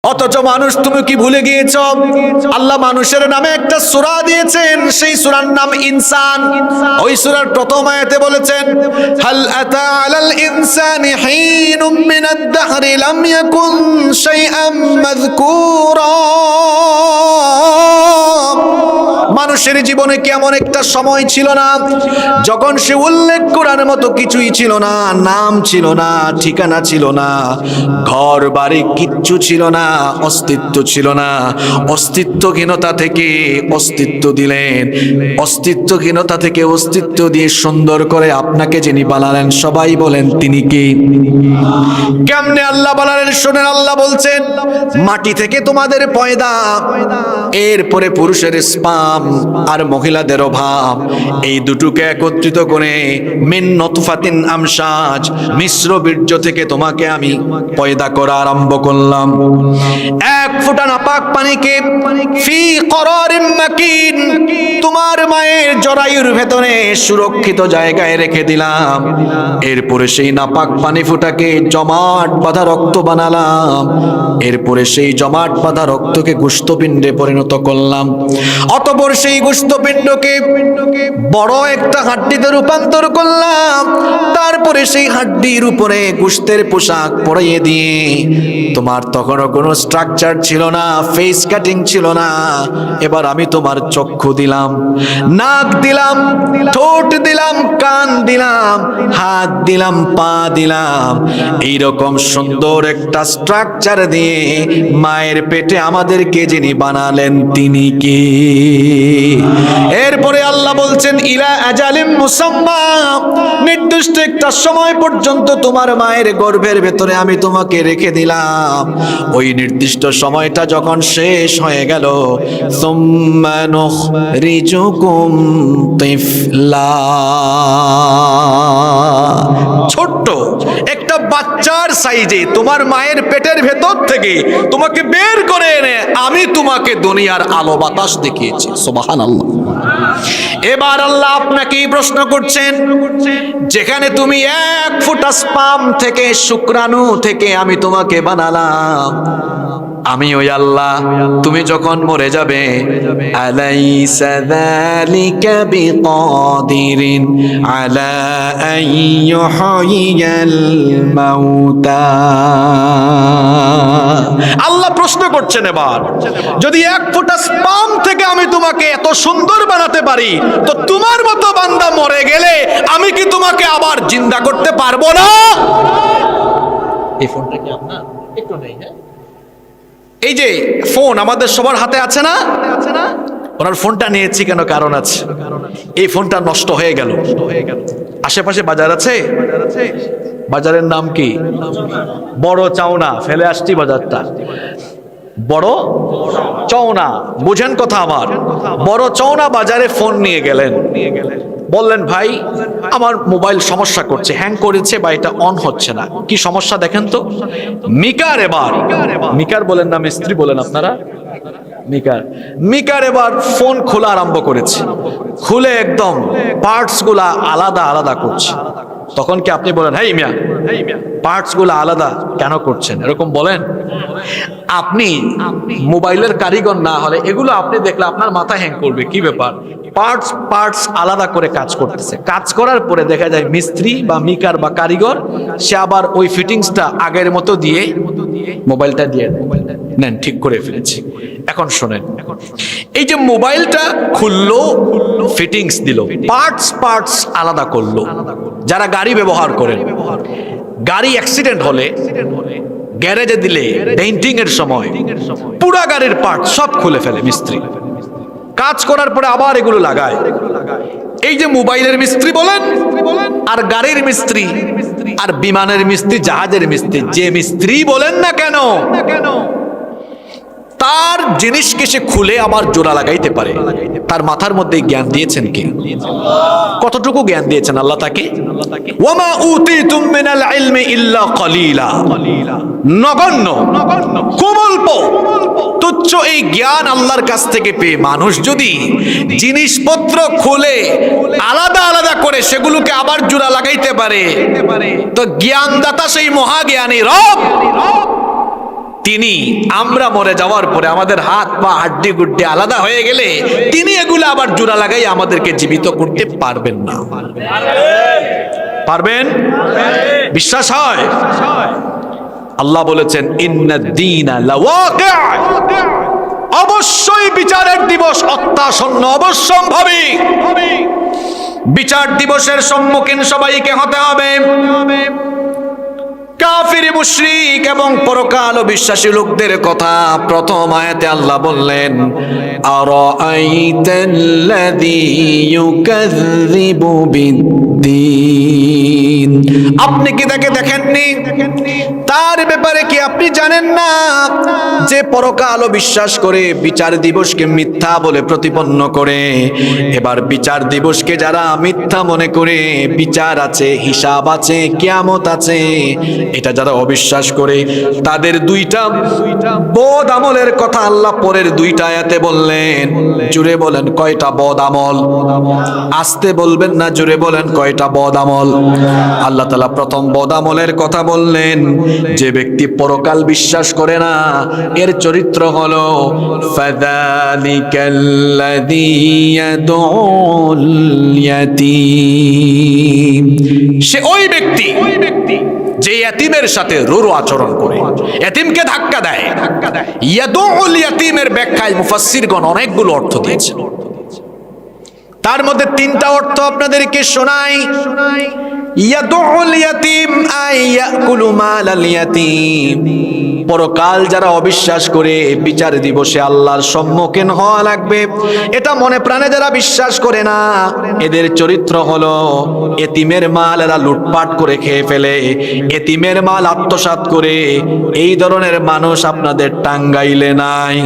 অথচ মানুষ তুমি কি ভুলে গিয়েছ? আল্লাহ মানুষের নামে একটা সূরা দিয়েছেন, সেই সূরার নাম ইনসান। ওই সূরার প্রথম আয়াতে বলেছেন, হাল আতা আলাল ইনসানি হিনুম মিনাদ দাহরি লাম ইয়াকুন শাইআম মাযকুরা। মানুষের জীবনে কি এমন একটা সময় ছিল না যখন সে উল্লেখ করার মতো কিছুই ছিল না, নাম ছিল না, ঠিকানা ছিল না, ঘর বাড়ি কিচ্ছু ছিল না, অস্তিত্ব ছিল না। অস্তিত্বহীনতা থেকে অস্তিত্ব দিলেন, অস্তিত্বহীনতা থেকে অস্তিত্ব দিয়ে সুন্দর করে আপনাকে যিনি বানালেন, সবাই বলেন তিনি কি? কেমনে আল্লাহ বানালেন শুনেন। আল্লাহ বলছেন, মাটি থেকে তোমাদের পয়দা, এরপরে পুরুষের স্পাম আর মহিলাদের অভাব, এই দুটোকে একত্রিত করে মিন নতফাতিন আমশাজ, মিশ্র বীর্য থেকে তোমাকে আমি পয়দা করা আরম্ভ করলাম। এক ফোঁটা নাপাক পানিকে ফি করারিম মাকিন, তোমার মায়ের জরায়ুর ভেতরে সুরক্ষিত জায়গায় রেখে দিলাম। এরপরে সেই নাপাক পানি ফোঁটাকে জমাট বাঁধা রক্ত বানালাম। এরপরে সেই জমাট বাঁধা রক্তকে গোশতপিণ্ডে পরিণত করলাম। অতঃপর সেই গোশতপিণ্ডকে বড় একটা হাড্ডিতে রূপান্তর করলাম। তারপরে সেই হাড্ডির উপরে গোশতের পোশাক পরিয়ে দিয়ে, তোমার তখনও কোনো স্ট্রাকচার ছিল না, ফেস কাটিং ছিল না। এবার আমি তোমার চক্ষু দিলাম, নাক দিলাম, ঠোঁট দিলাম, কান দিলাম, হাত দিলাম, পা দিলাম। এইরকম সুন্দর একটা স্ট্রাকচার দিয়ে মায়ের পেটে আমাদেরকে যিনি বানালেন তিনি কি? এরপরে আল্লাহ বলছেন, ইলা আজালিম মুসাম্মা, নির্দিষ্ট একটা সময় পর্যন্ত তোমার মায়ের গর্ভের ভেতরে আমি তোমাকে রেখে দিলাম। ওই নির্দিষ্ট সময়টা যখন শেষ হয়ে গেল, সুম্মা নুখরিজুকুম তিফলা, ছোট্ট একটা বাচ্চার সাইজে তোমার মায়ের পেটের ভেতর থেকে তোমাকে বের করে এনে আমি তোমাকে দুনিয়ার আলো বাতাস দেখিয়েছি। সুবহানাল্লাহ। এবার আল্লাহ আপনাকেই প্রশ্ন করছেন, যেখানে তুমি এক ফোঁটা স্পাম থেকে, শুক্রাণু থেকে আমি তোমাকে বানালাম, আমি ওই আল্লাহ, তুমি যখন মরে যাবে, আলাইসা যালিকা বিকাদিরিন আলা আন ইউহয়িয়াল মাউতা। আল্লাহ প্রশ্ন করছেন, এবার যদি এক ফোঁটা স্পাম থেকে আমি তোমাকে এত সুন্দর বানাতে পারি, তো তোমার মতো বান্দা মরে গেলে আমি কি তোমাকে আবার জিন্দা করতে পারবো না? এই ফোনটা কি আপনার? একটু নেই। হ্যাঁ, এই যে ফোন আমাদের সবার হাতে আছে না? ওনার ফোনটা নিয়েছি কেন? কারণ আছে। এই ফোনটা নষ্ট হয়ে গেল। আশেপাশে বাজার আছে, বাজারের নাম কি? বড় চাওনা। ফেলে আসছি বাজারটা, বড় চওনা। বুঝেন কথা আমার? বড় চওনা বাজারে ফোন নিয়ে গেলেন, বললেন, ভাই আমার মোবাইল সমস্যা করছে, হ্যাং করেছে বা এটা অন হচ্ছে না, কি সমস্যা দেখেন তো। মিকার এবার, মিকার বলেন না মিস্ত্রি বলেন আপনারা? মিকার এবার ফোন খোলা আরম্ভ করেছে, খুলে একদম পার্টস গুলা আলাদা আলাদা করছে। তখন কি আপনি বলেন, হেই মিয়া, পার্টস গুলা আলাদা কেন করছেন? এরকম বলেন? আপনি মোবাইলের কারিগর না হলে এগুলো আপনি দেখলে আপনার মাথা হ্যাং করবে। কি ব্যাপার? পার্টস আলাদা করে কাজ করতেছে। কাজ করার পরে দেখা যায় মিস্ত্রি বা মিকার বা কারিগর সে আবার ওই ফিটিংসটা আগের মতো দিয়ে মোবাইলটা দিয়ে নেন, ঠিক করে ফেলেছি। এখন শোনেন, এই যে মোবাইলটা খুললো, ফিটিংস দিল, পার্টস আলাদা করলো। যারা গাড়ি ব্যবহার করেন, গাড়ি অ্যাক্সিডেন্ট হলে গ্যারেজে দিলে পেইন্টিং এর সময় পুরা গাড়ির পার্ট সব খুলে ফেলে মিস্ত্রি। কাজ করার পরে আবার এগুলো লাগায়। এই যে মোবাইলের মিস্ত্রি বলেন, আর গাড়ির মিস্ত্রি, আর বিমানের মিস্ত্রি, জাহাজের মিস্ত্রি, যে মিস্ত্রি বলেন না কেন, তার জিনিসকে সে খুলে আবার জোড়া লাগাইতে পারে। তার মাথার মধ্যে জ্ঞান দিয়েছেন কে? কতটুকু জ্ঞান দিয়েছেন আল্লাহ তাকে? ওয়ামা উতিতুম মিনাল ইলমি ইল্লা কলিলা, নগণ্য, খুব অল্প, তুচ্ছ এই জ্ঞান আল্লাহর কাছ থেকে পেয়ে মানুষ যদি জিনিসপত্র খুলে আলাদা আলাদা করে সেগুলোকে আবার জোড়া লাগাইতে পারে, তো জ্ঞানদাতা সেই মহাজ্ঞানী রব তিনি আমরা মরে যাওয়ার পরে আমাদের হাত পা হাড্ডি গুড্ডি আলাদা হয়ে গেলে তিনি এগুলো আবার জোড়া লাগাই আমাদেরকে জীবিত করতে পারবেন না। পারবেন? বিশ্বাস হয়? আল্লাহ বলেছেন ইন্নাদ দীনা লাওয়াকি', অবশ্যই বিচারের দিবস অত্যাসন্ন, অবশ্যম্ভাবী। বিচার দিবসের সম্মুখীন সবাইকে হতে হবে। কাফির, মুশরিক এবং পরকাল বিশ্বাসী লোকদের কথা প্রথম আয়াতে আল্লাহ বললেন, আরাআইতাল্লাযী ইউকাযযিবু বিদ্দীন, আপনি কি তাকে দেখেননি? তার ব্যাপারে কি আপনি জানেন না যে পরকাল বিশ্বাস করে বিচার দিবসকে মিথ্যা বলে প্রতিপন্ন করে? এবার বিচার দিবসকে যারা মিথ্যা মনে করে, বিচার আছে, হিসাব আছে, কিয়ামত আছে, এটা যারা অবিশ্বাস করে তাদের দুইটা বদ আমলের কথা আল্লাহ পরের দুইটা আয়াতে বললেন। জুড়ে বলেন কয়টা বদ আমল? আস্তে বলবেন না, জুড়ে বলেন কয়টা বদ আমল? আল্লাহ তাআলা প্রথম বদ আমলের কথা বললেন, যে ব্যক্তি পরকাল বিশ্বাস করে না এর চরিত্র হলো ফাযালিকাল্লাযী ইয়াদউল ইয়াতীম, সে ওই ব্যক্তি যে ইয়াতীমের সাথে রূঢ় আচরণ করে, ইয়াতীমকে ধাক্কা দেয়। ইয়াদউল ইয়াতীমের ব্যাখ্যায় মুফাসসিরগণ অনেকগুলো অর্থ দিয়েছেন, তার মধ্যে তিনটা অর্থ আপনাদেরকে শোনাই। ইয়াদউল ইয়াতীম আই ইয়াকুলু মালাল ইয়াতীম, পরকাল যারা অবিশ্বাস করে বিচার দিবসে আল্লাহর সম্মুখীন হওয়া লাগবে, এটা মনে প্রাণে যারা বিশ্বাস করে না, এদের চরিত্র হলো এতিমের মাল এরা লুটপাট করে খেয়ে ফেলে, এতিমের মাল আত্মসাৎ করে। এই ধরনের মানুষ আপনাদের টাঙ্গাইলে নাই।